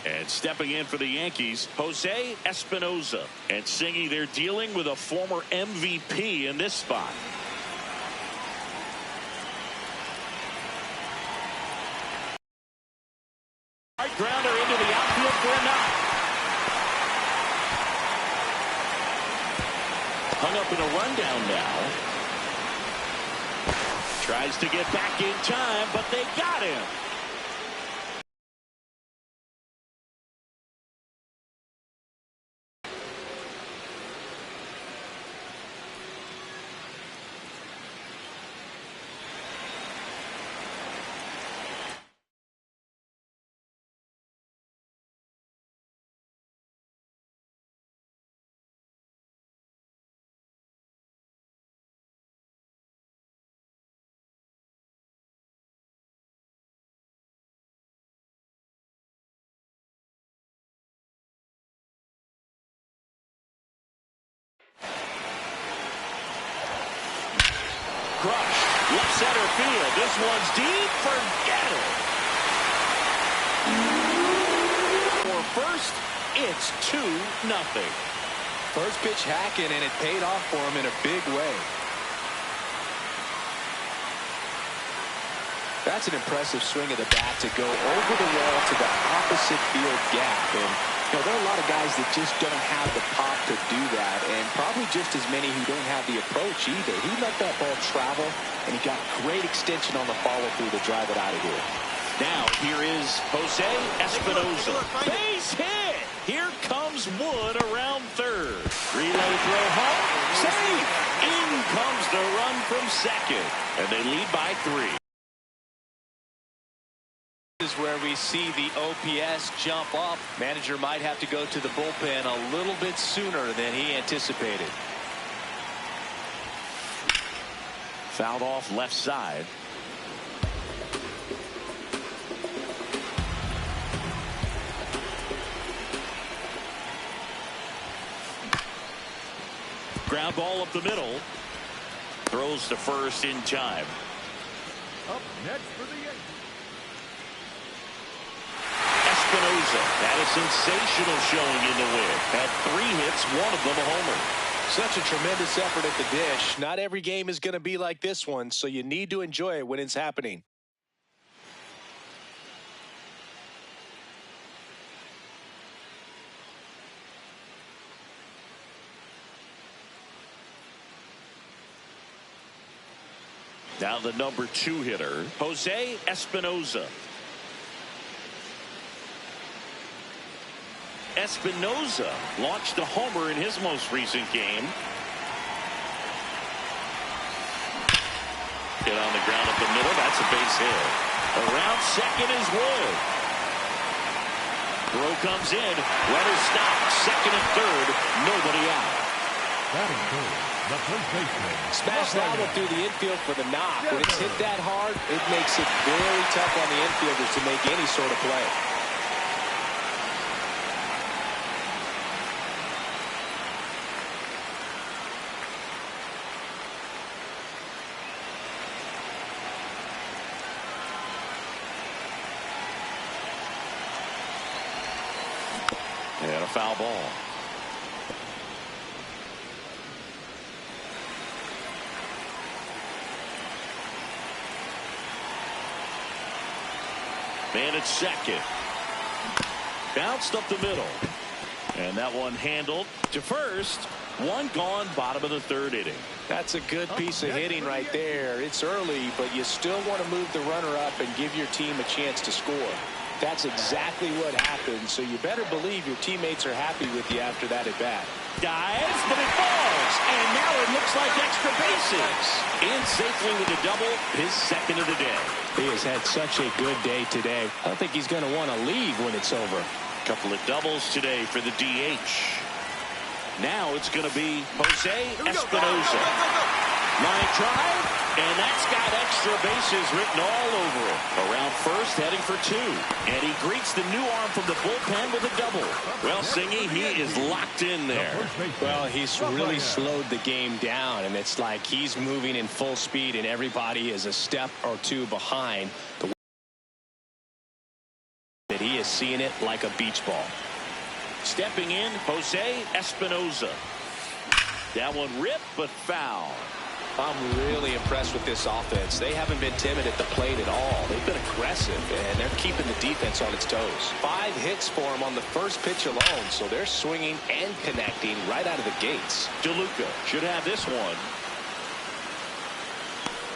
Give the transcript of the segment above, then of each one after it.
And stepping in for the Yankees, Jose Espinosa. And Singy, they're dealing with a former MVP in this spot. Hard grounder into the outfield for a knock. Hung up in a rundown now. Tries to get back in time, but they got him. Crushed. Left center field. This one's deep. Forget it. For first, it's 2-0. First pitch hacking, and it paid off for him in a big way. That's an impressive swing of the bat to go over the wall to the opposite field gap. And you know, there are a lot of guys that just don't have the pop to do that, and probably just as many who don't have the approach either. He let that ball travel, and he got great extension on the follow-through to drive it out of here. Now here is Jose Espinosa. Base hit. Here comes Wood around third. Relay throw home. Safe. In comes the run from second, and they lead by 3. This is where we see the OPS jump up. Manager might have to go to the bullpen a little bit sooner than he anticipated. Fouled off left side. Ground ball up the middle. Throws to first in time. Up next for the Yankees. Espinosa had a sensational showing in the win. Had 3 hits, one of them a homer. Such a tremendous effort at the dish. Not every game is going to be like this one, so you need to enjoy it when it's happening. Now the number 2 hitter, Jose Espinosa. Espinosa launched a homer in his most recent game. Hit on the ground up the middle. That's a base hit. Around second is Wood. Throw comes in. Runner stopped. Second and third. Nobody out. Batting third, the first baseman. Smash that one through the infield for the knock. When it's hit that hard, it makes it very tough on the infielders to make any sort of play. And a foul ball. Man at second. Bounced up the middle. And that one handled to first. One gone, bottom of the 3rd inning. That's a good piece of hitting right there. It's early, but you still want to move the runner up and give your team a chance to score. That's exactly what happened, so you better believe your teammates are happy with you after that at bat. Dives, but it falls, and now it looks like extra bases. In safely with a double, his second of the day. He has had such a good day today. I don't think he's going to want to leave when it's over. Couple of doubles today for the DH. Now it's going to be Jose Espinosa. Line drive, and that's got extra bases written all over it. Around first, heading for 2. And he greets the new arm from the bullpen with a double. Well, Singy, he is locked in there. Well, he's really slowed the game down, and it's like he's moving in full speed, and everybody is a step or 2 behind. That he is seeing it like a beach ball. Stepping in, Jose Espinoza. That one ripped, but foul. I'm really impressed with this offense. They haven't been timid at the plate at all. They've been aggressive, and they're keeping the defense on its toes. 5 hits for them on the first pitch alone, so they're swinging and connecting right out of the gates. DeLuca should have this one.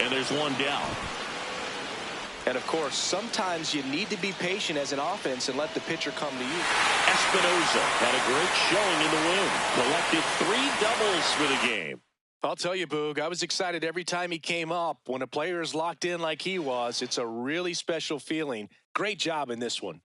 And there's one down. And, of course, sometimes you need to be patient as an offense and let the pitcher come to you. Espinoza had a great showing in the win. Collected 3 doubles for the game. I'll tell you, Boog, I was excited every time he came up. When a player is locked in like he was, it's a really special feeling. Great job in this one.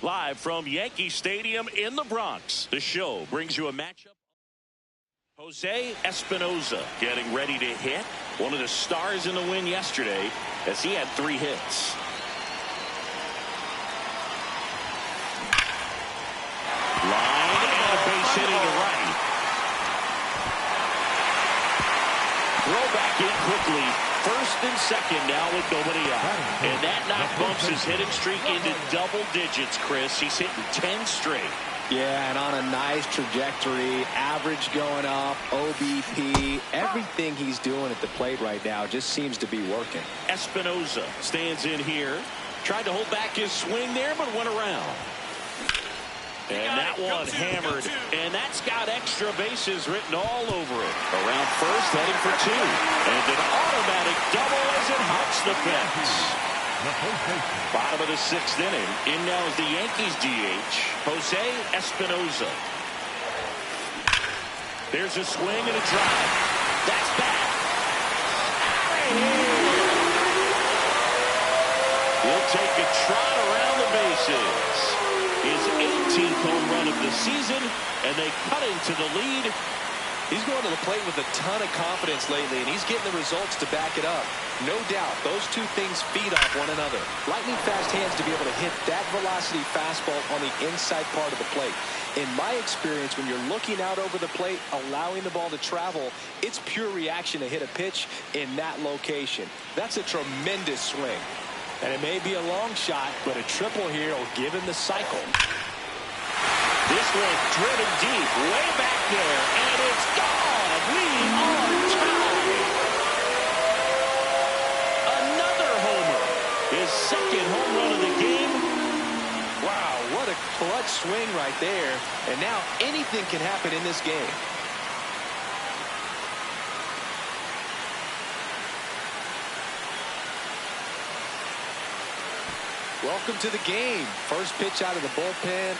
Live from Yankee Stadium in the Bronx, the show brings you a matchup. Jose Espinoza getting ready to hit. One of the stars in the win yesterday as he had 3 hits. Line and a base hit into right. Throw back in quickly. First and second now with nobody out. And that knock bumps his hitting streak into double digits, Chris. He's hitting 10 straight. Yeah, and on a nice trajectory, average going up, OBP, everything he's doing at the plate right now just seems to be working. Espinoza stands in here. Tried to hold back his swing there, but went around. And that one hammered, and that's got extra bases written all over it. Around first, heading for 2. And an automatic double as it hops the fence. Bottom of the 6th inning. In now is the Yankees DH, Jose Espinoza. There's a swing and a drive. That's back. Out of here. He'll take a trot around the bases. His 18th home run of the season, and they cut into the lead He's going to the plate with a ton of confidence lately, and he's getting the results to back it up. No doubt, those two things feed off one another. Lightning fast hands to be able to hit that velocity fastball on the inside part of the plate. In my experience, when you're looking out over the plate, allowing the ball to travel, it's pure reaction to hit a pitch in that location. That's a tremendous swing. And it may be a long shot, but a triple here will give him the cycle. This one driven deep, way back there, and it's gone. We are tied. Another homer. His second home run of the game. Wow, what a clutch swing right there. And now anything can happen in this game. Welcome to the game. First pitch out of the bullpen.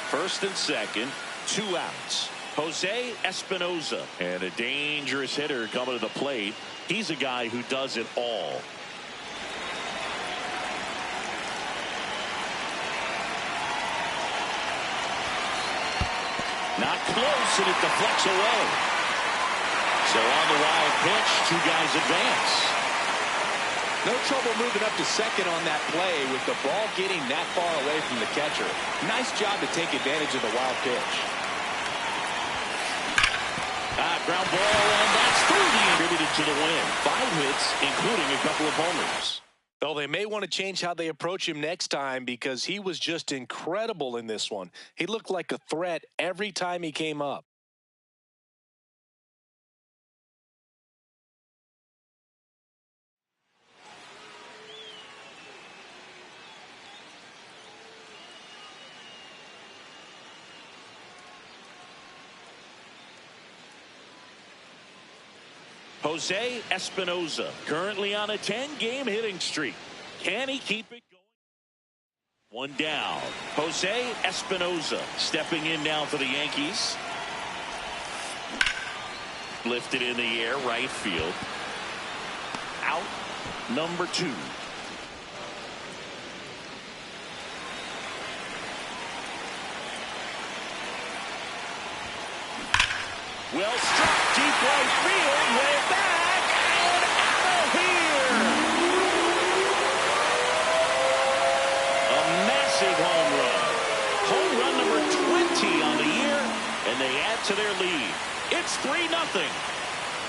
First and second, 2 outs. Jose Espinosa, and a dangerous hitter coming to the plate. He's a guy who does it all. Not close, and it deflects away. So on the wild pitch, 2 guys advance. No trouble moving up to second on that play with the ball getting that far away from the catcher. Nice job to take advantage of the wild pitch. Ground ball, and that's through the contributed to the win. 5 hits, including a couple of homers. Well, they may want to change how they approach him next time because he was just incredible in this one. He looked like a threat every time he came up. Jose Espinosa, currently on a 10-game hitting streak. Can he keep it going? 1 down. Jose Espinosa stepping in now for the Yankees. Lifted in the air, right field. Out number 2. Well struck, deep right field, way back, and out of here. A massive home run. Home run number 20 on the year, and they add to their lead. It's 3-0.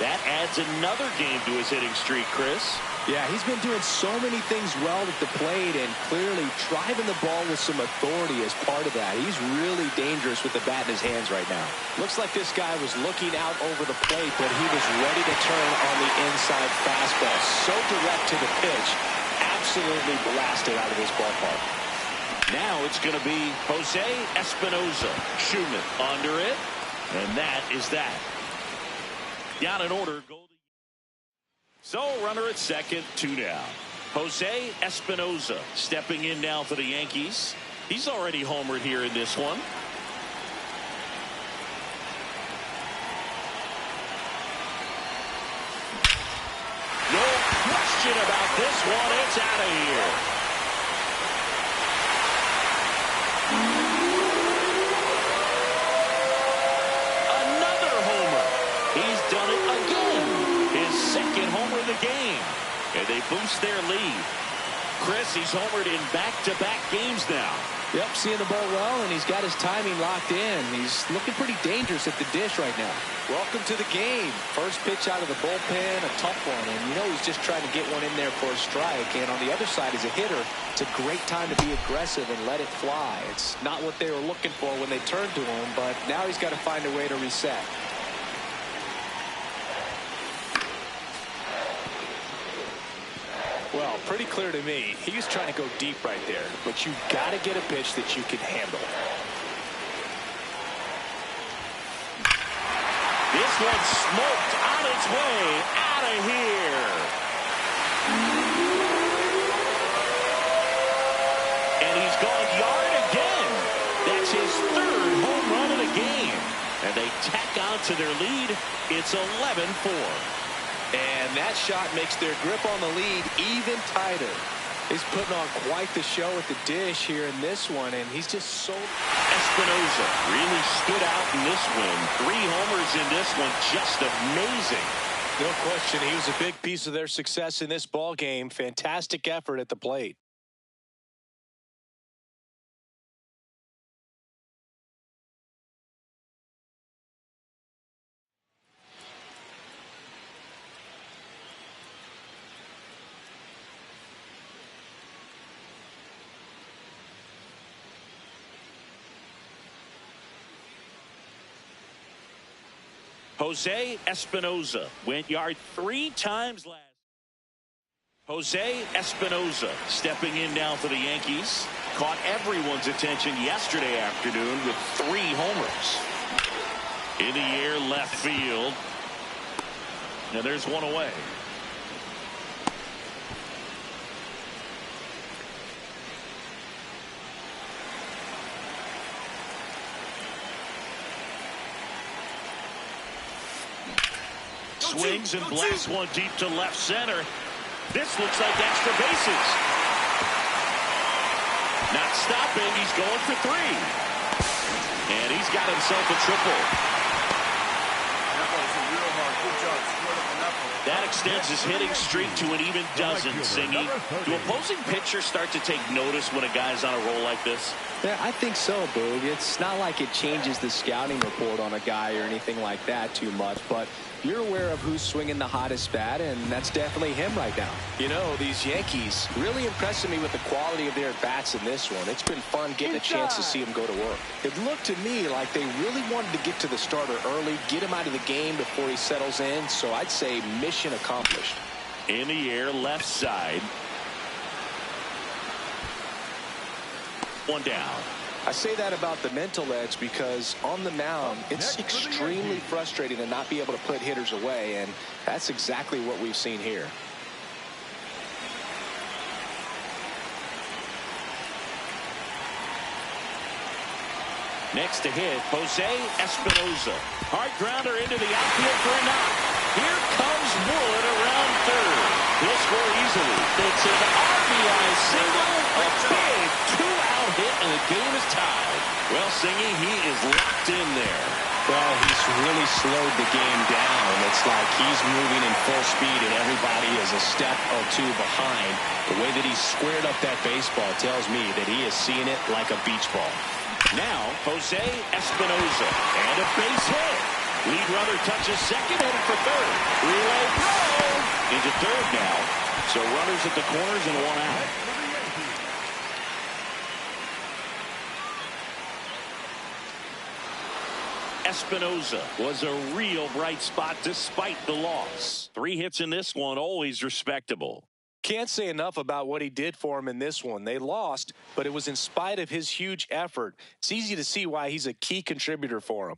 That adds another game to his hitting streak, Chris. Yeah, he's been doing so many things well at the plate and clearly driving the ball with some authority as part of that. He's really dangerous with the bat in his hands right now. Looks like this guy was looking out over the plate, but he was ready to turn on the inside fastball. So direct to the pitch. Absolutely blasted out of this ballpark. Now it's going to be Jose Espinosa. Schumann under it, and that is that. Down in order, goal. So, runner at second, 2 down. Jose Espinosa stepping in now for the Yankees. He's already homered here in this one. No question about this one. It's out of here. Another homer. He's done it again. His second homer of the game. And they boost their lead. Chris, he's homered in back-to-back games now. Yep, seeing the ball well, and he's got his timing locked in. He's looking pretty dangerous at the dish right now. Welcome to the game. First pitch out of the bullpen, a tough one. And you know he's just trying to get one in there for a strike. And on the other side, as a hitter, it's a great time to be aggressive and let it fly. It's not what they were looking for when they turned to him, but now he's got to find a way to reset. Well, pretty clear to me, he was trying to go deep right there, but you've got to get a pitch that you can handle. This one smoked on its way out of here. And he's gone yard again. That's his 3rd home run of the game. And they tack on to their lead. It's 11-4. And that shot makes their grip on the lead even tighter. He's putting on quite the show at the dish here in this one, and he's just so... Espinosa really stood out in this win. 3 homers in this one, just amazing. No question, he was a big piece of their success in this ball game. Fantastic effort at the plate. Jose Espinosa went yard 3 times last. Jose Espinosa stepping in now for the Yankees. Caught everyone's attention yesterday afternoon with 3 homers. In the air, left field. Now there's one away. Swings and blasts one deep to left center. This looks like extra bases. Not stopping. He's going for 3. And he's got himself a triple. That extends his hitting streak to an even dozen, Singy. Do opposing pitchers start to take notice when a guy's on a roll like this? Yeah, I think so, Boog. It's not like it changes the scouting report on a guy or anything like that too much, but you're aware of who's swinging the hottest bat, and that's definitely him right now. You know, these Yankees really impressing me with the quality of their bats in this one. It's been fun getting a chance to see them go to work. It looked to me like they really wanted to get to the starter early, get him out of the game before he settles in, so I'd say mission accomplished. In the air, left side. One down. I say that about the mental edge because on the mound, it's extremely frustrating to not be able to put hitters away, and that's exactly what we've seen here. Next to hit, Jose Espinosa. Hard grounder into the outfield for a knock. Here comes Wood around third. He'll score easily. It's an RBI single, a big 2-out hit, and the game is tied. Well, Singy, he is locked in there. Well, he's really slowed the game down. It's like he's moving in full speed and everybody is a step or 2 behind. The way that he squared up that baseball tells me that he is seeing it like a beach ball. Now, Jose Espinosa, and a base hit. Lead runner touches second, headed for third. Relay throw into third now. So runners at the corners and 1 out. Espinosa was a real bright spot despite the loss. 3 hits in this one, always respectable. Can't say enough about what he did for him in this one. They lost, but it was in spite of his huge effort. It's easy to see why he's a key contributor for him.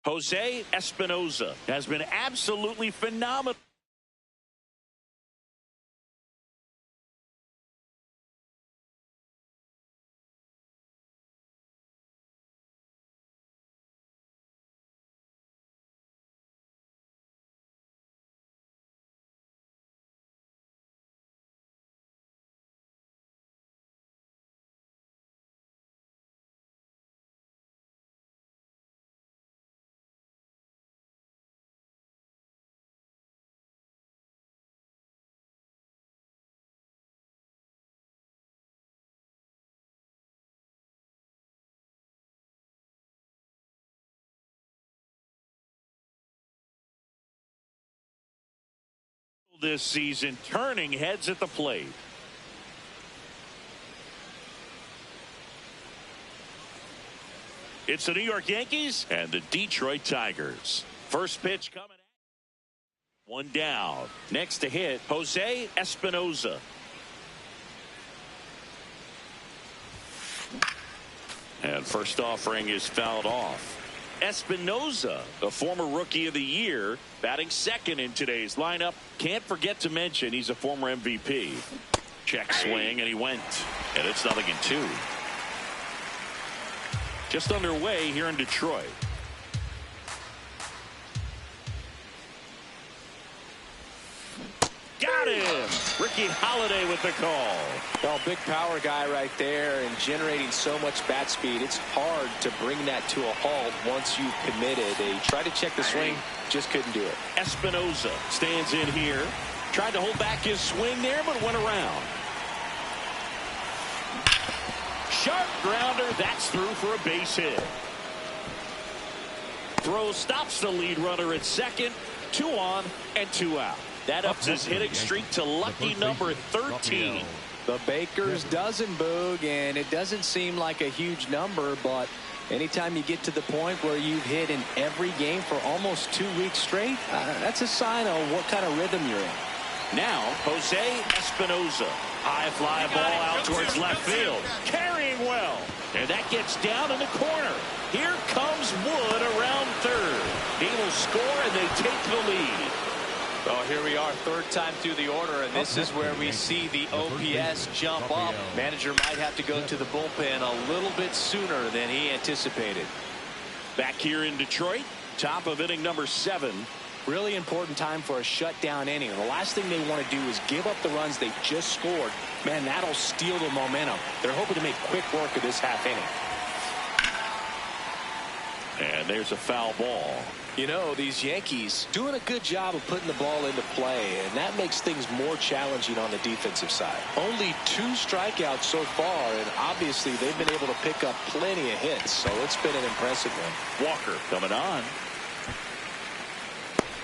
Jose Espinosa has been absolutely phenomenal. This season, turning heads at the plate. It's the New York Yankees and the Detroit Tigers. First pitch coming. One down. Next to hit, Jose Espinoza. And first offering is fouled off. Espinoza, the former Rookie of the Year, batting second in today's lineup. Can't forget to mention he's a former MVP. Check swing, and he went. And it's 0-2. Just underway here in Detroit. Got him! Ricky Holiday with the call. Well, big power guy right there and generating so much bat speed. It's hard to bring that to a halt once you've committed. They tried to check the swing, just couldn't do it. Espinoza stands in here. Tried to hold back his swing there, but went around. Sharp grounder. That's through for a base hit. Throw stops the lead runner at second. 2 on and 2 out. That ups his hitting streak to lucky number 13. The Baker's dozen, Boog, and it doesn't seem like a huge number, but anytime you get to the point where you've hit in every game for almost 2 weeks straight, that's a sign of what kind of rhythm you're in. Now, Jose Espinoza. High fly ball out towards left field. Carrying well. And that gets down in the corner. Here comes Wood around third. He will score, and they take the lead. Well, here we are, third time through the order, and this is where we see the OPS jump up. Manager might have to go to the bullpen a little bit sooner than he anticipated. Back here in Detroit, top of inning number 7. Really important time for a shutdown inning. The last thing they want to do is give up the runs they just scored. Man, that'll steal the momentum. They're hoping to make quick work of this half inning. And there's a foul ball. You know, these Yankees doing a good job of putting the ball into play, and that makes things more challenging on the defensive side. Only 2 strikeouts so far, and obviously they've been able to pick up plenty of hits, so it's been an impressive one. Walker coming on.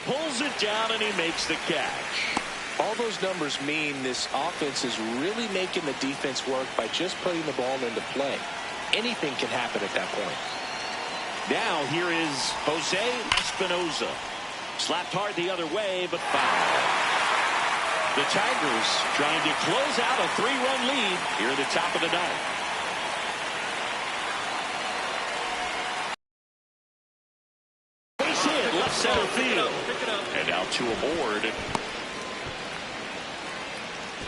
Pulls it down, and he makes the catch. All those numbers mean this offense is really making the defense work by just putting the ball into play. Anything can happen at that point. Now here is Jose Espinoza. Slapped hard the other way, but foul. The Tigers trying to close out a 3-run lead here at the top of the ninth. Base hit, left center field. And now 2 aboard.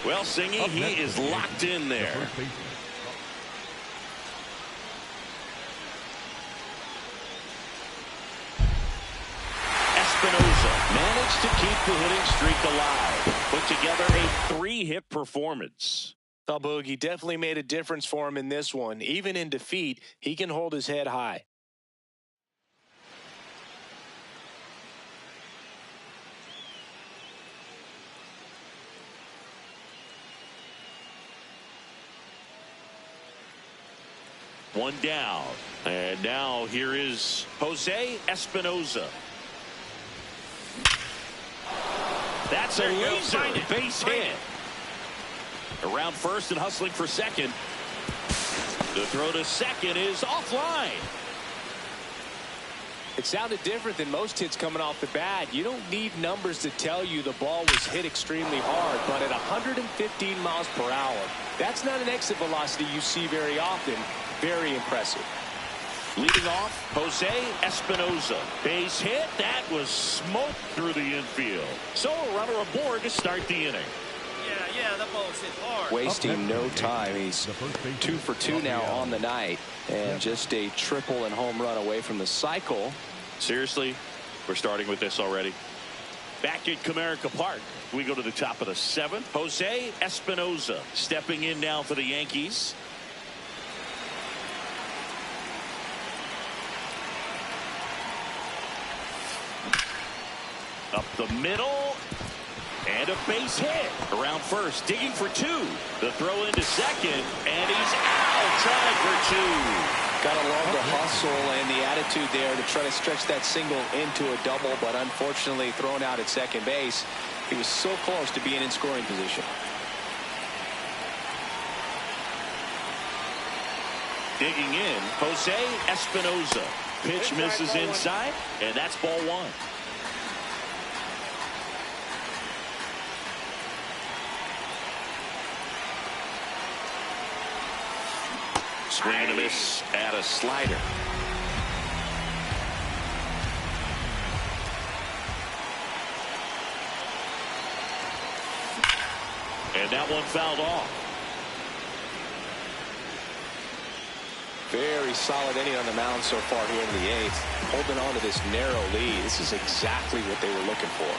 Well, Singy, he is locked in there. Espinoza managed to keep the hitting streak alive. Put together a 3-hit performance. Oh, Boogie definitely made a difference for him in this one. Even in defeat, he can hold his head high. One down. And now here is Jose Espinoza. That's a laser base hit. Around first and hustling for second. The throw to second is offline. It sounded different than most hits coming off the bat. You don't need numbers to tell you the ball was hit extremely hard, but at 115 miles per hour, that's not an exit velocity you see very often. Very impressive. Leading off, Jose Espinoza. Base hit. That was smoked through the infield. So a runner aboard to start the inning. Yeah, that ball was hit hard. Wasting no time. He's 2 for 2 now on the night, and just a triple and home run away from the cycle. Seriously, we're starting with this already. Back at Comerica Park, we go to the top of the 7th. Jose Espinoza stepping in now for the Yankees. Up the middle, and a base hit. Around first, digging for 2. The throw into second, and he's out, trying for 2. Gotta love the hustle and the attitude there to try to stretch that single into a double, but unfortunately thrown out at second base. He was so close to being in scoring position. Digging in, Jose Espinoza. Pitch misses inside, and that's ball 1. Swing and a miss at a slider. And that one fouled off. Very solid inning on the mound so far here in the 8th. Holding on to this narrow lead. This is exactly what they were looking for.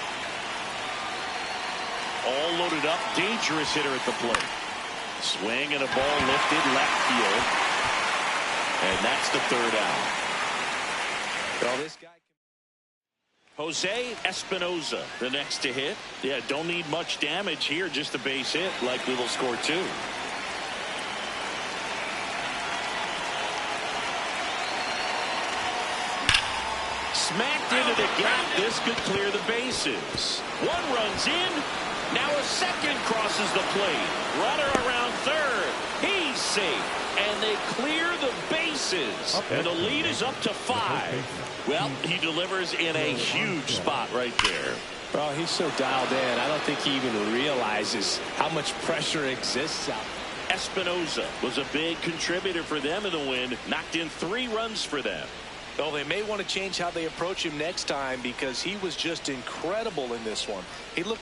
All loaded up. Dangerous hitter at the plate. Swing and a ball lifted left field. And that's the 3rd out. Well, this guy. Jose Espinoza, the next to hit. Yeah, don't need much damage here, just a base hit. Likely will score 2. Smacked into the gap. This could clear the bases. 1 runs in. Now a second crosses the plate. Runner around 3rd. He's safe. And they clear the bases. And the lead is up to 5. Well, he delivers in a huge spot right there. Well, he's so dialed in. I don't think he even realizes how much pressure exists out there. Espinoza was a big contributor for them in the win. Knocked in 3 runs for them. Well, they may want to change how they approach him next time because he was just incredible in this one. He looked